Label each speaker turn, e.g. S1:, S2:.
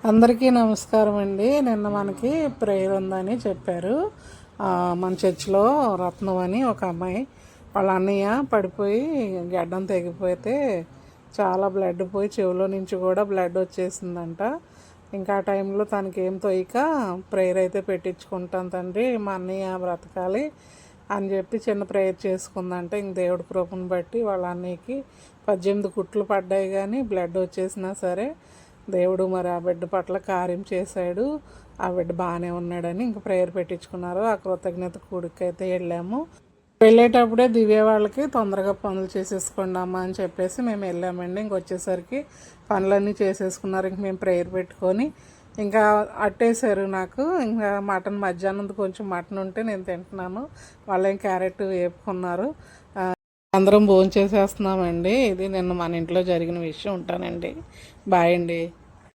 S1: అందరికీ నమస్కారం అండి. నిన్న మనకి ప్రేయర్ ఉందని చెప్పారు. మన చర్చిలో రత్నం అని ఒక అమ్మాయి వాళ్ళ అన్నయ్య పడిపోయి గడ్డం తెగిపోతే చాలా బ్లడ్ పోయి చెవిలో నుంచి కూడా బ్లడ్ వచ్చేసిందంట. ఇంకా ఆ టైంలో తనకి ఏం తోయక ప్రేయర్ అయితే పెట్టించుకుంటాను తండ్రి, మా అన్నయ్య బ్రతకాలి అని చెప్పి చిన్న ప్రేయర్ చేసుకుందంట. ఇంక దేవుడి కృపను బట్టి వాళ్ళ అన్నయ్యకి 18 కుట్లు పడ్డాయి, కానీ బ్లడ్ వచ్చేసినా సరే దేవుడు మరి ఆ బిడ్డ పట్ల కార్యం చేశాడు. ఆ బిడ్డ బాగానే ఉన్నాడని ఇంక ప్రేయర్ పెట్టించుకున్నారు. ఆ కృతజ్ఞత కూడికి అయితే వెళ్ళాము. వెళ్ళేటప్పుడే దివ్య వాళ్ళకి తొందరగా పనులు చేసేసుకోండి అమ్మా అని చెప్పేసి మేము వెళ్ళామండి. ఇంక వచ్చేసరికి పనులన్నీ చేసేసుకున్నారు. ఇంక మేము ప్రేయర్ పెట్టుకొని ఇంకా అట్టేశారు నాకు. ఇంకా మటన్ మధ్యాహ్నం కొంచెం మటన్ ఉంటే నేను తింటున్నాను, వాళ్ళేం క్యారెట్ వేపుకున్నారు. అందరం భోంచేసేస్తున్నామండి. ఇది నిన్న మన ఇంట్లో జరిగిన విషయం. ఉంటానండి. బాయ్ అండి.